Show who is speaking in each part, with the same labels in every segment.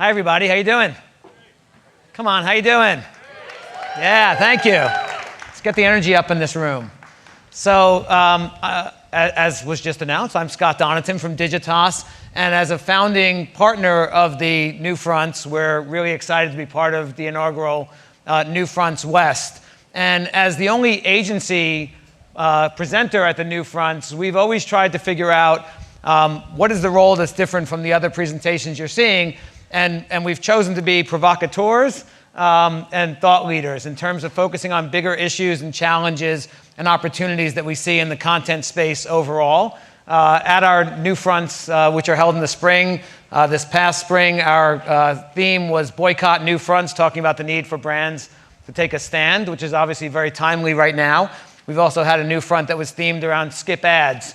Speaker 1: Hi, everybody. How you doing? Come on, how you doing? Yeah, thank you. Let's get the energy up in this room. So, as was just announced, I'm Scott Donaton from Digitas, and as a founding partner of the NewFronts, we're really excited to be part of the inaugural NewFronts West. And as the only agency presenter at the NewFronts, we've always tried to figure out what is the role that's different from the other presentations you're seeing, and we've chosen to be provocateurs and thought leaders in terms of focusing on bigger issues and challenges and opportunities that we see in the content space overall. At our NewFronts, which are held in the spring, this past spring, our theme was Boycott NewFronts, talking about the need for brands to take a stand, which is obviously very timely right now. We've also had a NewFront that was themed around skip ads,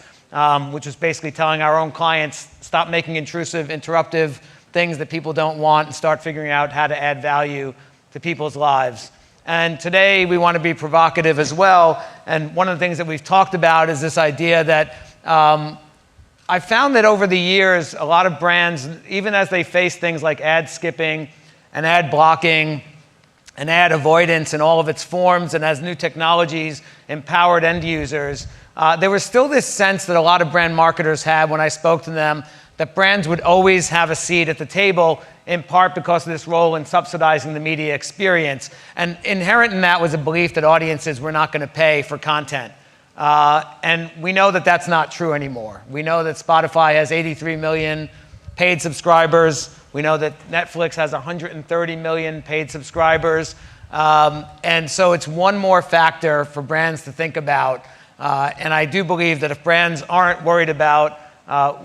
Speaker 1: which was basically telling our own clients, stop making intrusive, interruptive things that people don't want and start figuring out how to add value to people's lives. And today we want to be provocative as well. And one of the things that we've talked about is this idea that I found that over the years, a lot of brands, even as they face things like ad skipping and ad blocking and ad avoidance in all of its forms, and as new technologies empowered end users, there was still this sense that a lot of brand marketers had when I spoke to them that brands would always have a seat at the table, in part because of this role in subsidizing the media experience. And inherent in that was a belief that audiences were not going to pay for content. And we know that that's not true anymore. We know that Spotify has 83 million paid subscribers. We know that Netflix has 130 million paid subscribers. And so it's one more factor for brands to think about. And I do believe that if brands aren't worried about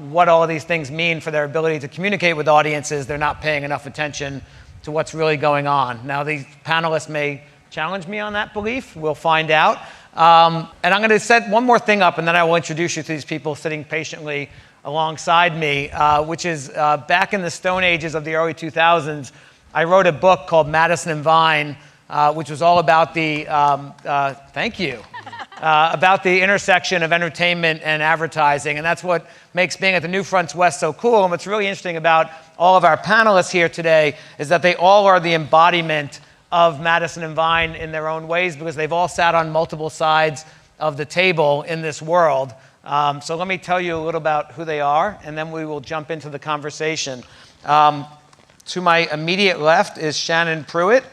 Speaker 1: what all of these things mean for their ability to communicate with audiences, they're not paying enough attention to what's really going on. Now, these panelists may challenge me on that belief. We'll find out. And I'm going to set one more thing up, and then I will introduce you to these people sitting patiently alongside me, which is back in the Stone Ages of the early 2000s, I wrote a book called Madison and Vine, which was all about the, thank you, about the intersection of entertainment and advertising. And that's what makes being at the NewFronts West so cool. And what's really interesting about all of our panelists here today is that they all are the embodiment of Madison and Vine in their own ways, because they've all sat on multiple sides of the table in this world. So let me tell you a little about who they are, and then we will jump into the conversation. To my immediate left is Shannon Pruitt,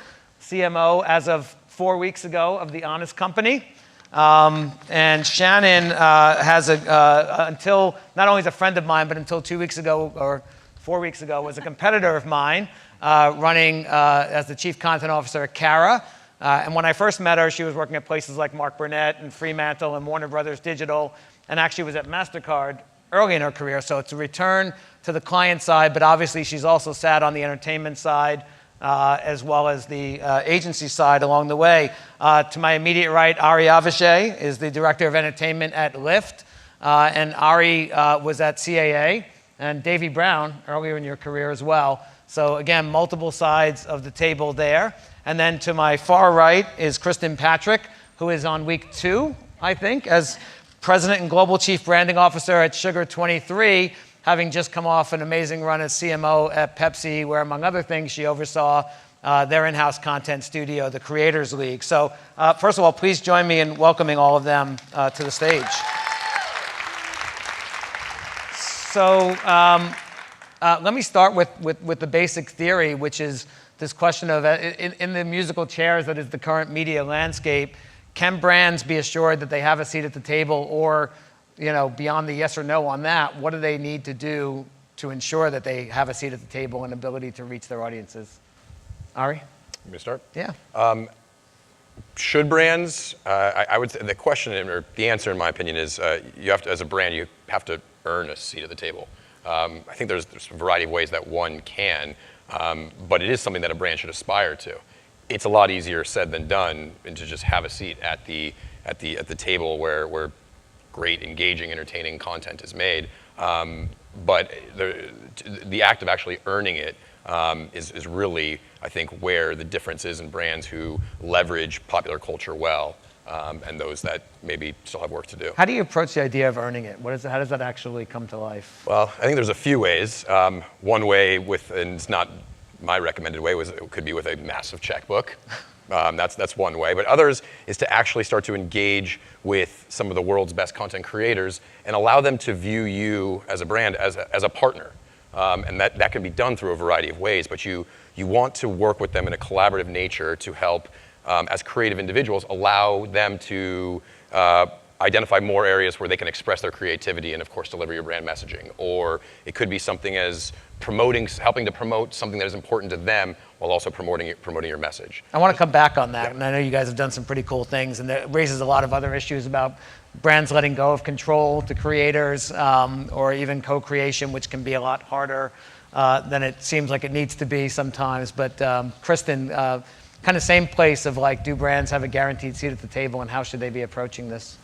Speaker 1: CMO as of 4 weeks ago of The Honest Company. And Shannon has until, not only is a friend of mine, but until 2 weeks ago or 4 weeks ago, was a competitor of mine, running as the chief content officer at Cara. And when I first met her, she was working at places like Mark Burnett and Fremantle and Warner Brothers Digital, and actually was at MasterCard early in her career. So it's a return to the client side, but obviously she's also sat on the entertainment side, as well as the agency side along the way. To my immediate right, Ari Avishai is the director of entertainment at Lyft. And Ari was at CAA, and Davey Brown earlier in your career as well. So again, multiple sides of the table there. And then to my far right is Kristen Patrick, who is on week 2, I think, as President and Global Chief Branding Officer at Sugar 23, having just come off an amazing run as CMO at Pepsi, where, among other things, she oversaw their in-house content studio, the Creators League. So first of all, please join me in welcoming all of them to the stage. So let me start with the basic theory, which is this question of, in the musical chairs that is the current media landscape, can brands be assured that they have a seat at the table, or, you know, beyond the yes or no on that, what do they need to do to ensure that they have a seat at the table and ability to reach their audiences? Ari?
Speaker 2: Let me start?
Speaker 1: Yeah.
Speaker 2: Should brands, I would say the question, or the answer in my opinion is, you have to, as a brand, you have to earn a seat at the table. I think there's a variety of ways that one can, but it is something that a brand should aspire to. It's a lot easier said than done, and to just have a seat at the table where great, engaging, entertaining content is made. But the act of actually earning it is really, I think, where the difference is in brands who leverage popular culture well, and those that maybe still have work to do.
Speaker 1: How do you approach the idea of earning it? How does that actually come to life?
Speaker 2: Well, I think there's a few ways. One way, and it's not my recommended way could be with a massive checkbook. That's one way. But others is to actually start to engage with some of the world's best content creators and allow them to view you as a brand as a partner. And that can be done through a variety of ways. But you want to work with them in a collaborative nature to help, as creative individuals, allow them to identify more areas where they can express their creativity and, of course, deliver your brand messaging. Or it could be something as helping to promote something that is important to them while also promoting your message.
Speaker 1: I want to come back on that, and I know you guys have done some pretty cool things, and that raises a lot of other issues about brands letting go of control to creators, or even co-creation, which can be a lot harder than it seems like it needs to be sometimes. But Kristen, kind of same place of like, do brands have a guaranteed seat at the table, and how should they be approaching this?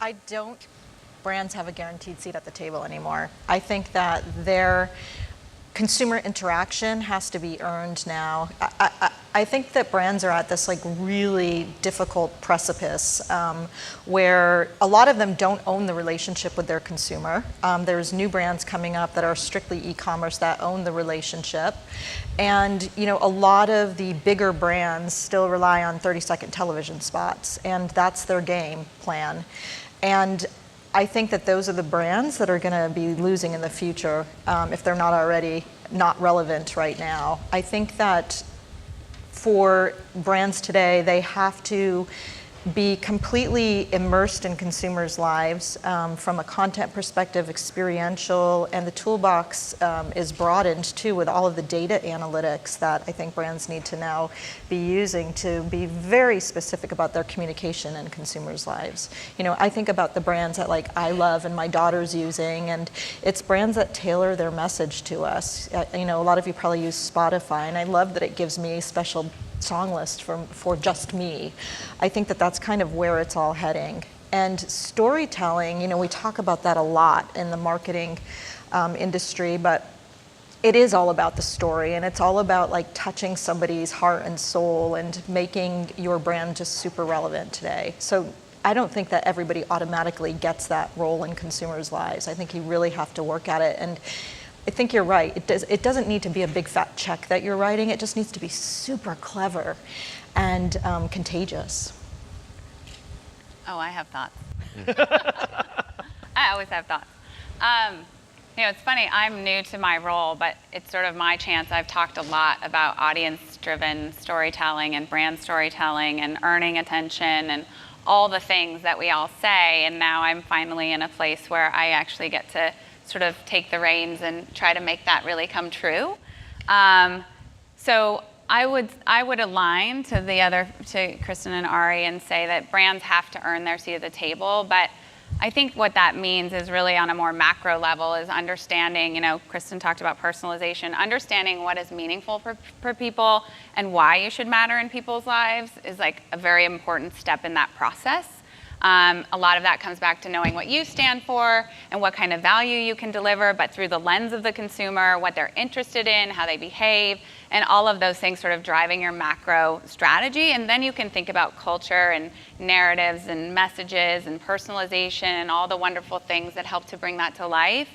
Speaker 3: I don't think brands have a guaranteed seat at the table anymore. I think that their consumer interaction has to be earned now. I think that brands are at this like really difficult precipice where a lot of them don't own the relationship with their consumer. There's new brands coming up that are strictly e-commerce that own the relationship. And a lot of the bigger brands still rely on 30-second television spots, and that's their game plan. And I think that those are the brands that are going to be losing in the future if they're not already not relevant right now. I think that for brands today, they have to be completely immersed in consumers' lives from a content perspective, experiential, and the toolbox is broadened too with all of the data analytics that I think brands need to now be using to be very specific about their communication in consumers' lives. I think about the brands that like I love and my daughter's using, and it's brands that tailor their message to us. A lot of you probably use Spotify, and I love that it gives me a special song list for just me. I think that that's kind of where it's all heading. And storytelling, we talk about that a lot in the marketing industry, but it is all about the story, and it's all about like touching somebody's heart and soul and making your brand just super relevant today. So I don't think that everybody automatically gets that role in consumers' lives. I think you really have to work at it. And I think you're right. It doesn't need to be a big fat check that you're writing. It just needs to be super clever and contagious.
Speaker 4: Oh, I have thoughts. I always have thoughts. It's funny, I'm new to my role, but it's sort of my chance. I've talked a lot about audience-driven storytelling and brand storytelling and earning attention and all the things that we all say, and now I'm finally in a place where I actually get to sort of take the reins and try to make that really come true. So I would align to Kristen and Ari and say that brands have to earn their seat at the table, but I think what that means is really on a more macro level is understanding, Kristen talked about personalization, understanding what is meaningful for people and why you should matter in people's lives is like a very important step in that process. A lot of that comes back to knowing what you stand for and what kind of value you can deliver, but through the lens of the consumer, what they're interested in, how they behave, and all of those things sort of driving your macro strategy. And then you can think about culture and narratives and messages and personalization and all the wonderful things that help to bring that to life.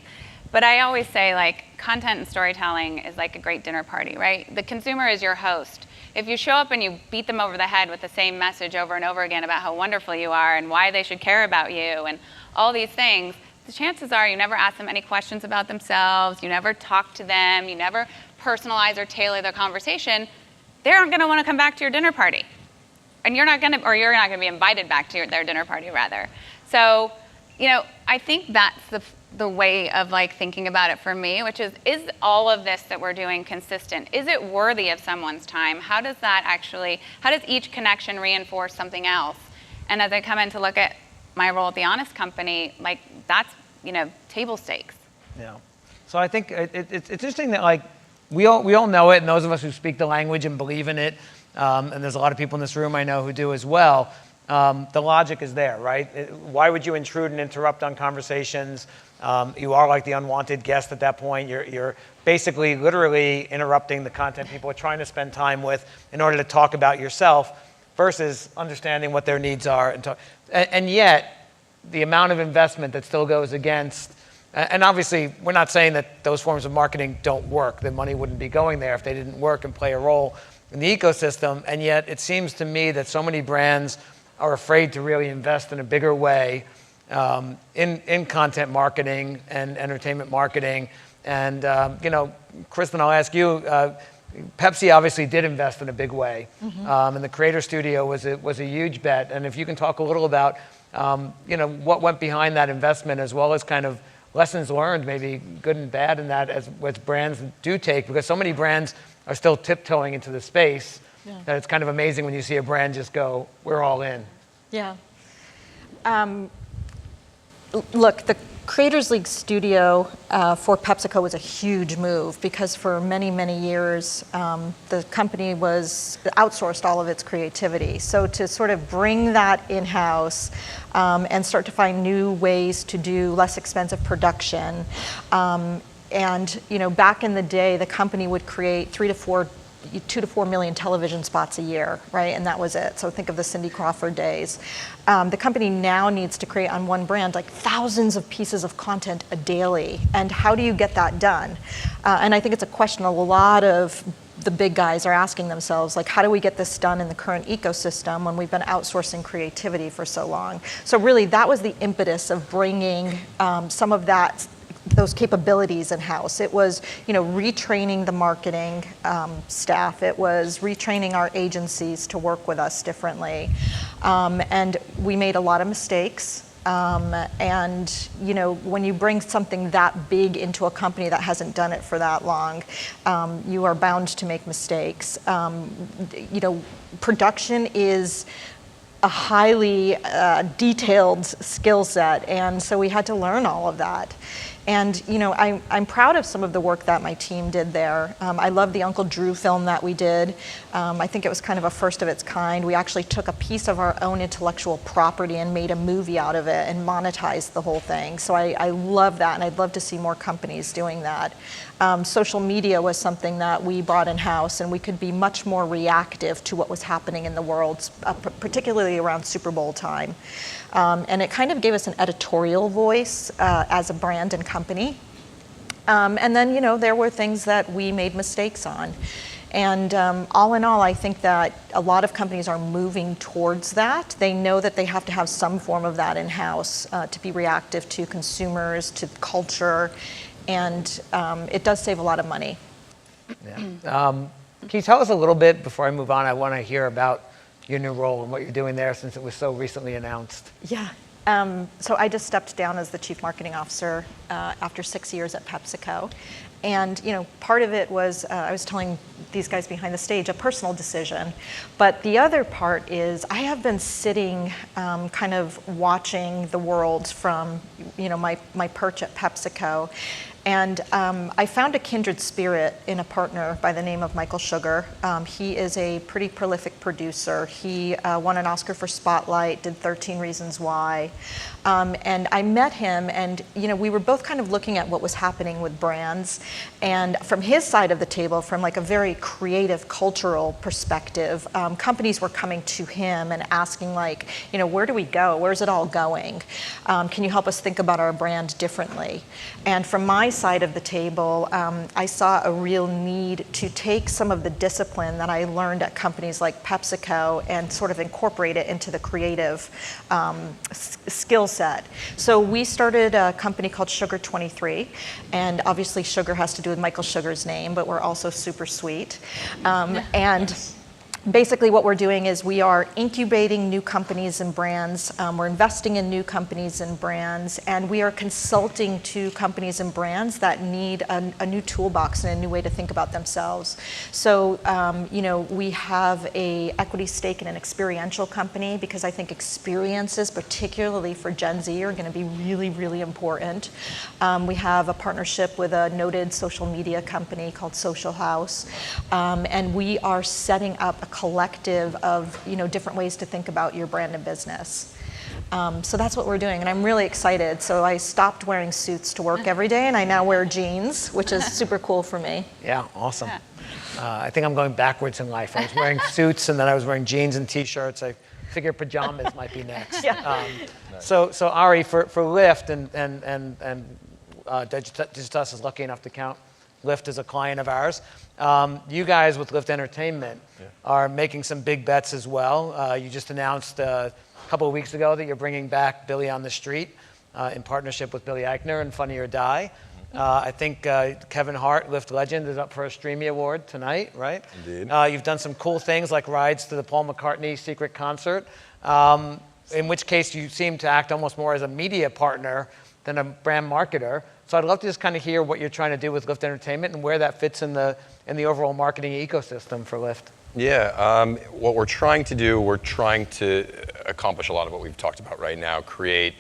Speaker 4: But I always say, like, content and storytelling is like a great dinner party, right? The consumer is your host. If you show up and you beat them over the head with the same message over and over again about how wonderful you are and why they should care about you and all these things, the chances are you never ask them any questions about themselves, you never talk to them, you never personalize or tailor their conversation, they aren't going to want to come back to your dinner party. And you're not going to be invited back to their dinner party, rather. So, I think that's the way of like thinking about it for me, which is all of this that we're doing consistent? Is it worthy of someone's time? How does each connection reinforce something else? And as I come in to look at my role at The Honest Company, like that's, table stakes.
Speaker 1: Yeah. So I think it's interesting that like we all know it, and those of us who speak the language and believe in it, and there's a lot of people in this room I know who do as well. The logic is there, right? Why would you intrude and interrupt on conversations? You are like the unwanted guest at that point. You're basically literally interrupting the content people are trying to spend time with in order to talk about yourself versus understanding what their needs are. And yet, the amount of investment that still goes against And obviously, we're not saying that those forms of marketing don't work. The money wouldn't be going there if they didn't work and play a role in the ecosystem. And yet, it seems to me that so many brands are afraid to really invest in a bigger way in content marketing and entertainment marketing. And, Kristen, I'll ask you, Pepsi obviously did invest in a big way. And the Creator Studio was a huge bet. And if you can talk a little about, what went behind that investment, as well as kind of lessons learned, maybe good and bad in that, as what brands do take, because so many brands are still tiptoeing into the space that it's kind of amazing when you see a brand just go, we're all in.
Speaker 3: Yeah. Look, the Creators League Studio for PepsiCo was a huge move because for many, many years, the company was outsourced all of its creativity. So to sort of bring that in-house and start to find new ways to do less expensive production. And, back in the day, the company would create 2 to 4 million television spots a year, right? And that was it. So think of the Cindy Crawford days. The company now needs to create on one brand like thousands of pieces of content a daily. And how do you get that done? And I think it's a question a lot of the big guys are asking themselves, like, how do we get this done in the current ecosystem when we've been outsourcing creativity for so long? So really, that was the impetus of bringing some of those capabilities in-house. It was, retraining the marketing staff. It was retraining our agencies to work with us differently. And we made a lot of mistakes. And, when you bring something that big into a company that hasn't done it for that long, you are bound to make mistakes. Production is a highly detailed skill set, and so we had to learn all of that. And I'm proud of some of the work that my team did there. I love the Uncle Drew film that we did. I think it was kind of a first of its kind. We actually took a piece of our own intellectual property and made a movie out of it and monetized the whole thing. So I love that, and I'd love to see more companies doing that. Social media was something that we brought in-house, and we could be much more reactive to what was happening in the world, particularly around Super Bowl time. And it kind of gave us an editorial voice as a brand and company. And then, there were things that we made mistakes on. And all in all, I think that a lot of companies are moving towards that. They know that they have to have some form of that in-house to be reactive to consumers, to culture, and it does save a lot of money.
Speaker 1: Yeah. Can you tell us a little bit, before I move on, I want to hear about your new role and what you're doing there, since it was so recently announced.
Speaker 3: Yeah. So I just stepped down as the Chief Marketing Officer after 6 years at PepsiCo. And, part of it was, I was telling these guys behind the stage, a personal decision. But the other part is I have been sitting kind of watching the world from, my perch at PepsiCo. And I found a kindred spirit in a partner by the name of Michael Sugar. He is a pretty prolific producer. He won an Oscar for Spotlight, did 13 Reasons Why. And I met him, and we were both kind of looking at what was happening with brands. And from his side of the table, from like a very creative, cultural perspective, companies were coming to him and asking like, where do we go? Where's it all going? Can you help us think about our brand differently? And from my side of the table, I saw a real need to take some of the discipline that I learned at companies like PepsiCo and sort of incorporate it into the creative skill set. So we started a company called Sugar 23, and obviously sugar has to do with Michael Sugar's name, but we're also super sweet. And basically what we're doing is we are incubating new companies and brands, we're investing in new companies and brands, and we are consulting to companies and brands that need a new toolbox and a new way to think about themselves. So, we have a equity stake in an experiential company because I think experiences, particularly for Gen Z, are going to be really, really important. We have a partnership with a noted social media company called Social House, and we are setting up a collective of different ways to think about your brand and business. So that's what we're doing, and I'm really excited. So I stopped wearing suits to work every day, and I now wear jeans, which is super cool for me.
Speaker 1: Yeah, awesome. I think I'm going backwards in life. I was wearing suits, and then I was wearing jeans and T-shirts. I figure pajamas might be next.
Speaker 3: Yeah.
Speaker 1: So Ari, for Lyft and Digitas is lucky enough to count Lyft as a client of ours. You guys with Lyft Entertainment are making some big bets as well. You just announced a couple of weeks ago that you're bringing back Billy on the Street in partnership with Billy Eichner and Funny or Die. I think Kevin Hart, Lyft legend, is up for a Streamy Award tonight, right?
Speaker 2: Indeed.
Speaker 1: You've done some cool things like rides to the Paul McCartney secret concert, in which case you seem to act almost more as a media partner than a brand marketer. So I'd love to just kind of hear what you're trying to do with Lyft Entertainment and where that fits in the overall marketing ecosystem for Lyft.
Speaker 2: Yeah, what we're trying to do, we're trying to accomplish a lot of what we've talked about right now, create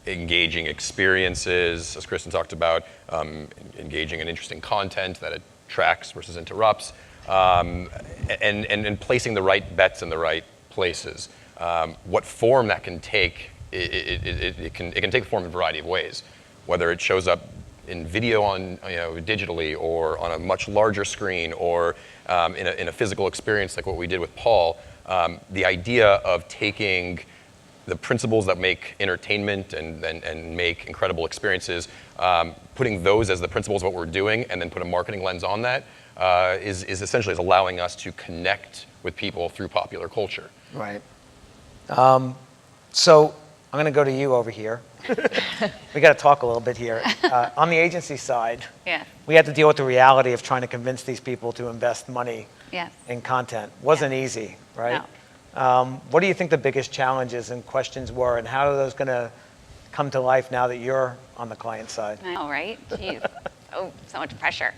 Speaker 2: engaging experiences, as Kristen talked about, engaging and interesting content that attracts versus interrupts, and placing the right bets in the right places. What form that can take, it can take the form in a variety of ways, whether it shows up in video on digitally or on a much larger screen or in a physical experience like what we did with Paul. The idea of taking the principles that make entertainment and make incredible experiences, putting those as the principles of what we're doing and then put a marketing lens on that is essentially allowing us to connect with people through popular culture.
Speaker 1: Right. So I'm going to go to you over here. We got to talk a little bit here. On the agency side, we had to deal with the reality of trying to convince these people to invest money in content. Wasn't easy, right? No. What do you think the biggest challenges and questions were, and how are those going to come to life now that you're on the client side?
Speaker 4: I know, right? Jeez. Oh, so much pressure.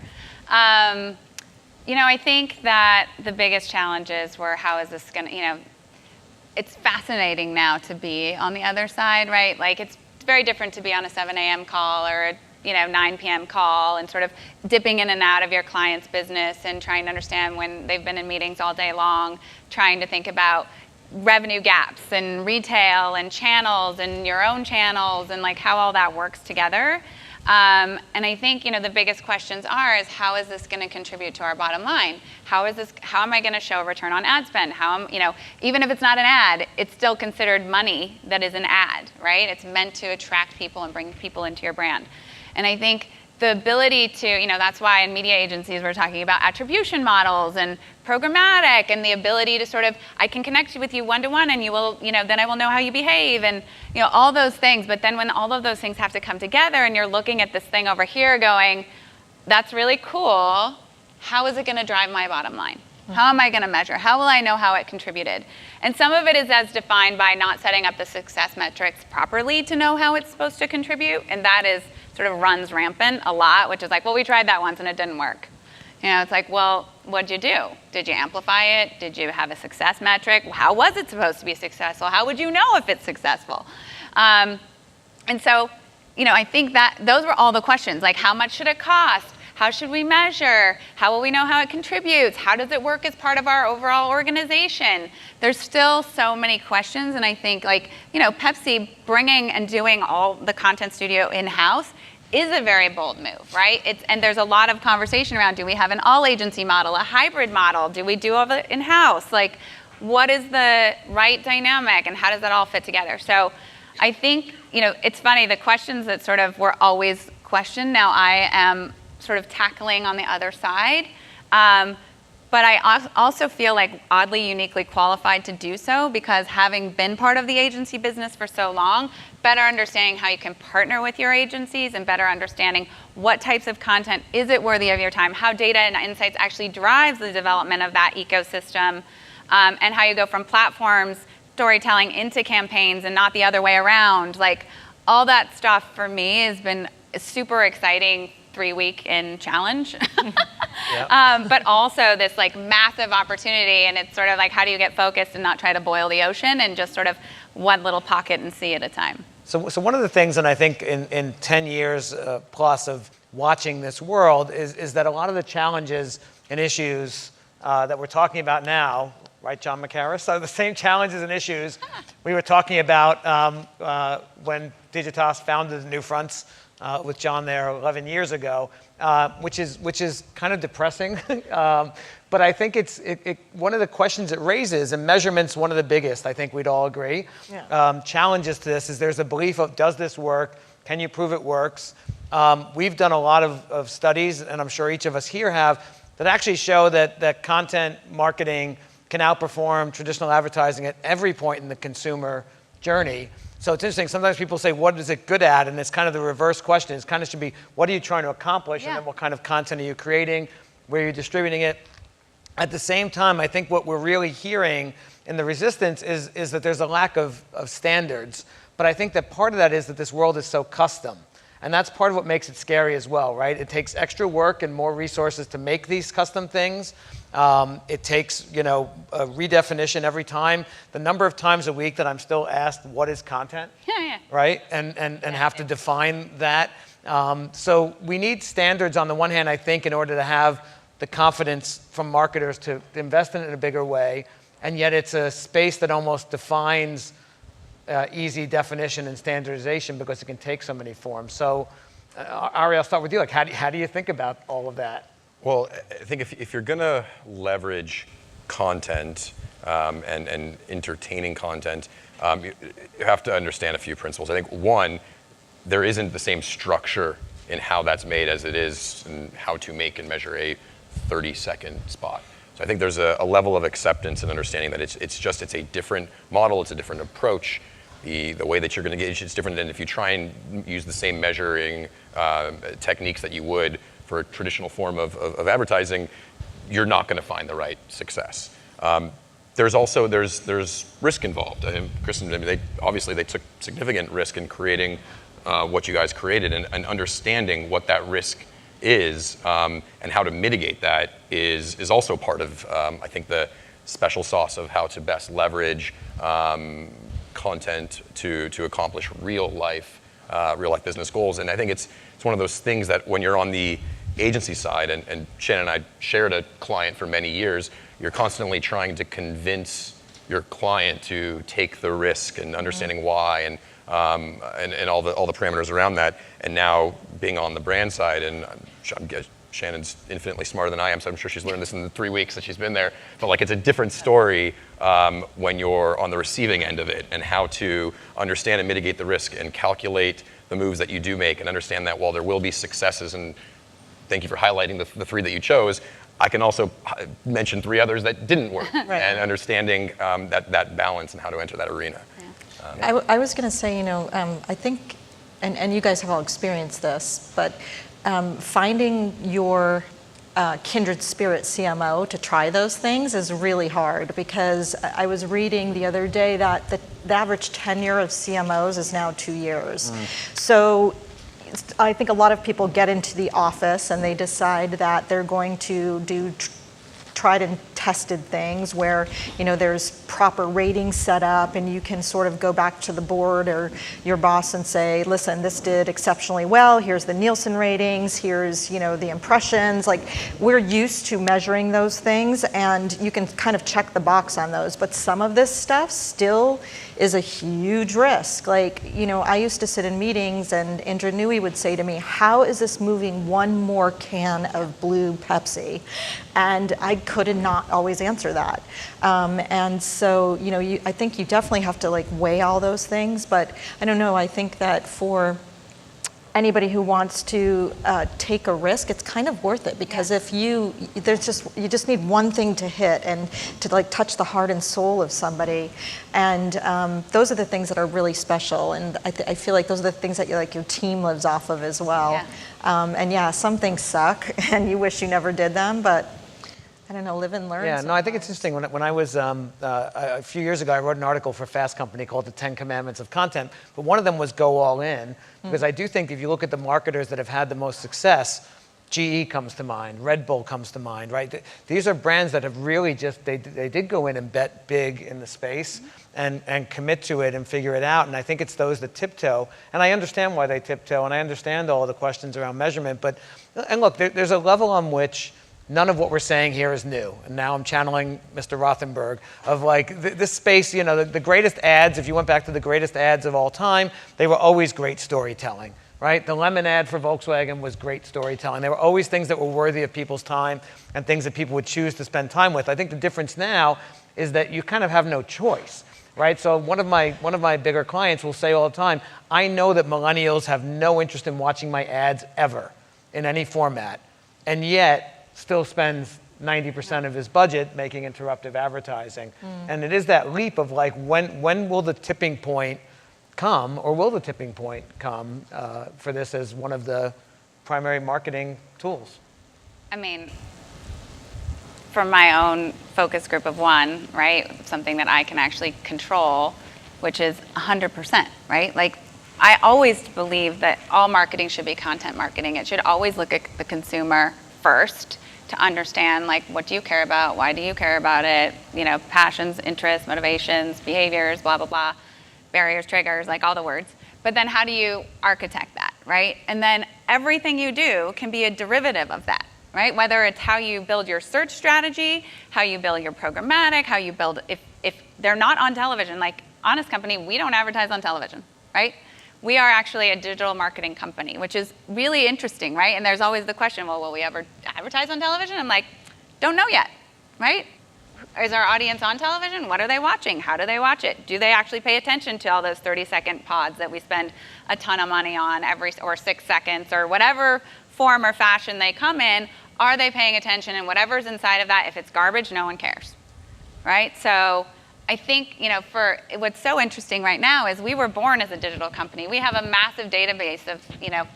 Speaker 4: I think that the biggest challenges were how is this going to, it's fascinating now to be on the other side, right? Like it's very different to be on a 7 a.m. call or a 9 p.m. call and sort of dipping in and out of your client's business and trying to understand when they've been in meetings all day long, trying to think about revenue gaps and retail and channels and your own channels and like how all that works together. And I think, the biggest questions is how is this going to contribute to our bottom line? How am I going to show a return on ad spend? Even if it's not an ad, it's still considered money that is an ad, right? It's meant to attract people and bring people into your brand. And I think the ability to, that's why in media agencies we're talking about attribution models and programmatic and the ability to sort of, I can connect with you one-to-one and you will, then I will know how you behave and, all those things. But then when all of those things have to come together and you're looking at this thing over here going, that's really cool, how is it going to drive my bottom line? How am I going to measure? How will I know how it contributed? And some of it is as defined by not setting up the success metrics properly to know how it's supposed to contribute. And that is sort of runs rampant a lot, which is like, well, we tried that once and it didn't work. It's like, well, what'd you do? Did you amplify it? Did you have a success metric? How was it supposed to be successful? How would you know if it's successful? And so, I think that those were all the questions, like how much should it cost? How should we measure? How will we know how it contributes? How does it work as part of our overall organization? There's still so many questions, and I think Pepsi bringing and doing all the content studio in-house is a very bold move, right? And there's a lot of conversation around, do we have an all-agency model, a hybrid model? Do we do all of it in-house? Like, what is the right dynamic, and how does that all fit together? So I think, it's funny, the questions that sort of were always questioned, now I am sort of tackling on the other side. But I also feel like oddly uniquely qualified to do so because having been part of the agency business for so long, better understanding how you can partner with your agencies and better understanding what types of content is it worthy of your time, how data and insights actually drives the development of that ecosystem, and how you go from platforms, storytelling into campaigns and not the other way around. Like all that stuff for me has been a super exciting 3-week in challenge. But also this like massive opportunity, and it's sort of like how do you get focused and not try to boil the ocean and just sort of one little pocket and sea at a time.
Speaker 1: So one of the things, and I think in 10 years plus of watching this world is that a lot of the challenges and issues that we're talking about now, right, John McCarris, are the same challenges and issues we were talking about when Digitas founded NewFronts with John there 11 years ago, which is kind of depressing. But I think it's one of the questions it raises, and measurement's one of the biggest, I think we'd all agree. Challenges to this is there's a belief of, does this work? Can you prove it works? We've done a lot of studies, and I'm sure each of us here have, that actually show that content marketing can outperform traditional advertising at every point in the consumer journey. So it's interesting, sometimes people say, what is it good at? And it's kind of the reverse question. It kind of should be, what are you trying to accomplish? And then what kind of content are you creating? Where are you distributing it? At the same time, I think what we're really hearing in the resistance is that there's a lack of standards. But I think that part of that is that this world is so custom. And that's part of what makes it scary as well, right? It takes extra work and more resources to make these custom things. It takes, a redefinition every time. The number of times a week that I'm still asked, what is content? Right? And have to define that. So we need standards on the one hand, I think, in order to have the confidence from marketers to invest in it in a bigger way. And yet it's a space that almost defines easy definition and standardization because it can take so many forms. So, Ari, I'll start with you. Like, how do you think about all of that?
Speaker 2: Well, I think if you're going to leverage content and entertaining content, you have to understand a few principles. I think one, there isn't the same structure in how that's made as it is in how to make and measure a 30-second spot. So I think there's a level of acceptance and understanding that it's a different model, it's a different approach. The way that you're going to gauge it's different than if you try and use the same measuring techniques that you would for a traditional form of advertising, you're not going to find the right success. There's also risk involved. Kristen, they took significant risk in creating what you guys created, and understanding what that risk is and how to mitigate that is also part of I think the special sauce of how to best leverage content to accomplish real life business goals. And I think it's one of those things that when you're on the agency side, and Shannon and I shared a client for many years, you're constantly trying to convince your client to take the risk and understanding why and all the parameters around that. And now being on the brand side, and Shannon's infinitely smarter than I am, so I'm sure she's learned this in the 3 weeks that she's been there. But like, it's a different story when you're on the receiving end of it, and how to understand and mitigate the risk and calculate the moves that you do make, and understand that while there will be successes, and thank you for highlighting the 3 that you chose, I can also mention 3 others that didn't work, and understanding that balance and how to enter that arena.
Speaker 3: I was going to say, I think, and you guys have all experienced this, but finding your kindred spirit CMO to try those things is really hard, because I was reading the other day that the average tenure of CMOs is now 2 years. So I think a lot of people get into the office and they decide that they're going to do tried and tested things where there's proper ratings set up, and you can sort of go back to the board or your boss and say, listen, this did exceptionally well, here's the Nielsen ratings, here's the impressions. Like, we're used to measuring those things, and you can kind of check the box on those, but some of this stuff still is a huge risk. Like, I used to sit in meetings and Indra Nui would say to me, how is this moving one more can of blue Pepsi? And I could not always answer that. And so, I think you definitely have to weigh all those things, but I don't know, I think that for anybody who wants to take a risk, it's kind of worth it, because if you just need one thing to hit and to touch the heart and soul of somebody, and those are the things that are really special, and I feel like those are the things that your team lives off of as well. And some things suck and you wish you never did them, but I don't know, live and learn.
Speaker 1: Yeah,
Speaker 3: sometimes.
Speaker 1: no, I think it's interesting. When I was, a few years ago, I wrote an article for Fast Company called The 10 Commandments of Content, but one of them was go all in, because I do think if you look at the marketers that have had the most success, GE comes to mind, Red Bull comes to mind, right? These are brands that have really they did go in and bet big in the space and commit to it and figure it out. And I think it's those that tiptoe. And I understand why they tiptoe, and I understand all the questions around measurement. And look, there's a level on which none of what we're saying here is new. And now I'm channeling Mr. Rothenberg of this space, the greatest ads, if you went back to the greatest ads of all time, they were always great storytelling, right? The lemon ad for Volkswagen was great storytelling. There were always things that were worthy of people's time and things that people would choose to spend time with. I think the difference now is that you kind of have no choice. right? So one of my bigger clients will say all the time, I know that millennials have no interest in watching my ads ever in any format, and yet still spends 90% of his budget making interruptive advertising. And it is that leap of like, when will the tipping point come, or will the tipping point come for this as one of the primary marketing tools?
Speaker 4: I mean, from my own focus group of one, right, something that I can actually control, which is 100%, right? Like, I always believe that all marketing should be content marketing. It should always look at the consumer first to understand, like, what do you care about? Why do you care about it? You know, passions, interests, motivations, behaviors, blah, blah, blah, barriers, triggers, like all the words. But then how do you architect that, right? And then everything you do can be a derivative of that, right? Whether it's how you build your search strategy, how you build your programmatic, how you build, if they're not on television, like Honest Company, we don't advertise on television, right? We are actually a digital marketing company, which is really interesting, right? And there's always the question, well, will we ever advertise on television? I'm like, don't know yet, right? Is our audience on television? What are they watching? How do they watch it? Do they actually pay attention to all those 30-second pods that we spend a ton of money on or 6 seconds, or whatever form or fashion they come in? Are they paying attention? And whatever's inside of that, if it's garbage, no one cares, right? So I think, you know, for what's so interesting right now is we were born as a digital company. We have a massive database of, you know,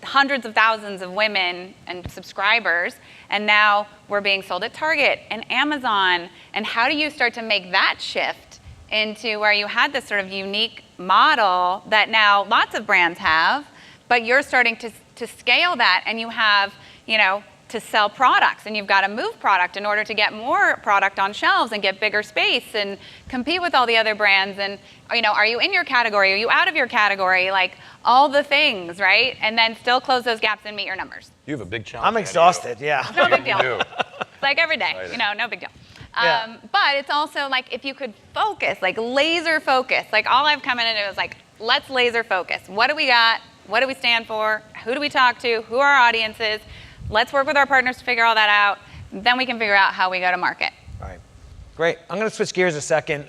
Speaker 4: hundreds of thousands of women and subscribers, and now we're being sold at Target and Amazon. And how do you start to make that shift into where you had this sort of unique model that now lots of brands have, but you're starting to scale that, and you have, you know, to sell products, and you've got to move product in order to get more product on shelves and get bigger space and compete with all the other brands. And, you know, are you in your category? Are you out of your category? Like all the things, right? And then still close those gaps and meet your numbers.
Speaker 2: You have a big challenge.
Speaker 1: I'm exhausted, yeah.
Speaker 4: No big deal.
Speaker 2: You do.
Speaker 4: Like every day, you know, no big deal.
Speaker 1: Yeah.
Speaker 4: But it's also like, if you could focus, like laser focus, like all I've come in and it was like, let's laser focus. What do we got? What do we stand for? Who do we talk to? Who are our audiences? Let's work with our partners to figure all that out. Then we can figure out how we go to market.
Speaker 1: All right, great. I'm going to switch gears a second,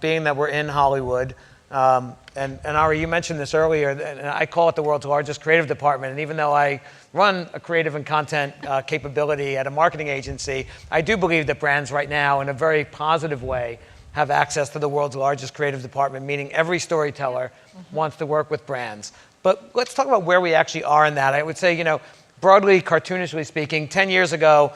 Speaker 1: being that we're in Hollywood. And Ari, you mentioned this earlier, and I call it the world's largest creative department. And even though I run a creative and content capability at a marketing agency, I do believe that brands right now, in a very positive way, have access to the world's largest creative department, meaning every storyteller wants to work with brands. But let's talk about where we actually are in that. I would say, you know, broadly, cartoonishly speaking, 10 years ago,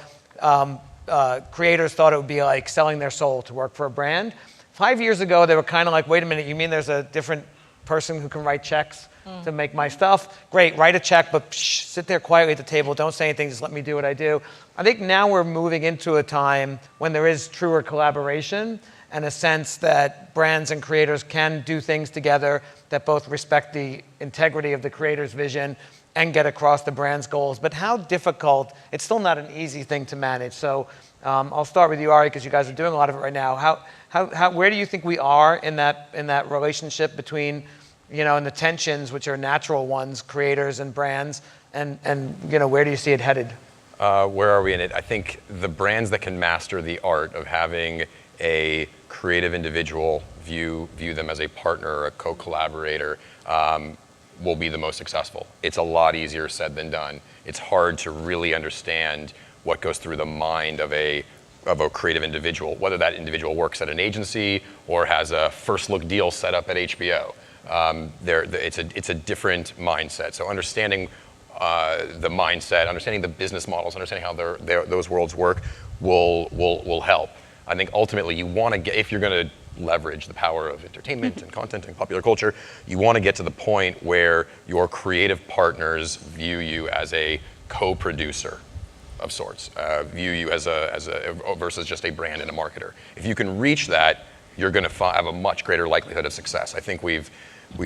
Speaker 1: creators thought it would be like selling their soul to work for a brand. 5 years ago, they were kind of like, wait a minute, you mean there's a different person who can write checks to make my stuff? Great, write a check, but sit there quietly at the table, don't say anything, just let me do what I do. I think now we're moving into a time when there is truer collaboration and a sense that brands and creators can do things together that both respect the integrity of the creator's vision and get across the brand's goals. But how difficult, it's still not an easy thing to manage. So I'll start with you, Ari, because you guys are doing a lot of it right now. Where do you think we are in that relationship between, you know, and the tensions, which are natural ones, creators and brands, and you know, where do you see it headed?
Speaker 2: Where are we in it? I think the brands that can master the art of having a creative individual view them as a partner or a co-collaborator will be the most successful. It's a lot easier said than done. It's hard to really understand what goes through the mind of a creative individual, whether that individual works at an agency or has a first look deal set up at HBO. It's a different mindset. So understanding the mindset, understanding the business models, understanding how those worlds work will help. I think ultimately you want to get, if you're going to leverage the power of entertainment and content and popular culture, you want to get to the point where your creative partners view you as a co-producer of sorts, view you as a versus just a brand and a marketer. If you can reach that, you're going to have a much greater likelihood of success. I think we've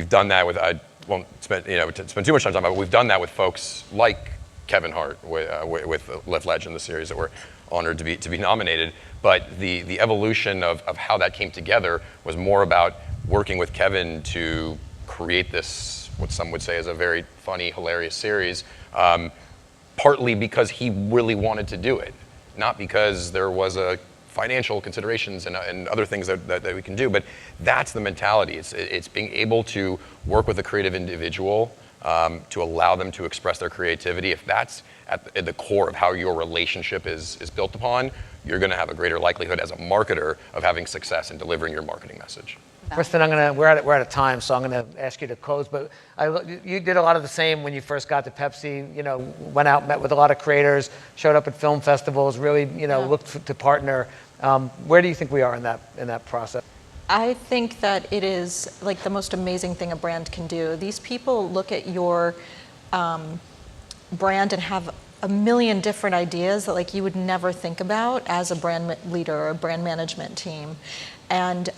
Speaker 2: done that with, I won't spend too much time talking about it, but we've done that with folks like Kevin Hart with Live Legend, the series that we're honored to be nominated. But the evolution of how that came together was more about working with Kevin to create this, what some would say is a very funny, hilarious series, partly because he really wanted to do it, not because there was a financial considerations and other things that we can do. But that's the mentality. It's being able to work with a creative individual to allow them to express their creativity. If that's at the core of how your relationship is built upon, you're going to have a greater likelihood as a marketer of having success in delivering your marketing message.
Speaker 1: Kristen, we're out of time, so I'm going to ask you to close. But you did a lot of the same when you first got to Pepsi. You know, went out, met with a lot of creators, showed up at film festivals, really, looked to partner. Where do you think we are in that process?
Speaker 3: I think that it is like the most amazing thing a brand can do. These people look at your brand and have a million different ideas that like you would never think about as a brand leader or a brand management team. And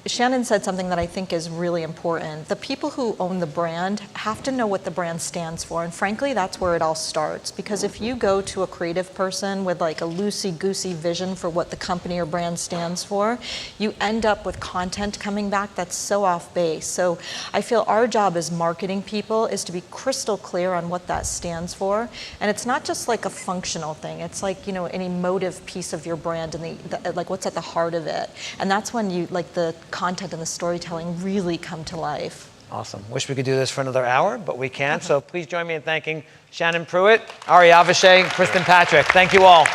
Speaker 3: Shannon said something that I think is really important. The people who own the brand have to know what the brand stands for. And frankly, that's where it all starts. Because if you go to a creative person with like a loosey-goosey vision for what the company or brand stands for, you end up with content coming back that's so off base. So I feel our job as marketing people is to be crystal clear on what that stands for. And it's not just like a functional thing. It's like, an emotive piece of your brand and like what's at the heart of it. And that's when you like the content and the storytelling really come to life.
Speaker 1: Awesome. Wish we could do this for another hour, but we can't. So please join me in thanking Shannon Pruitt, Ari Avishai, and Kristen Patrick. Thank you all.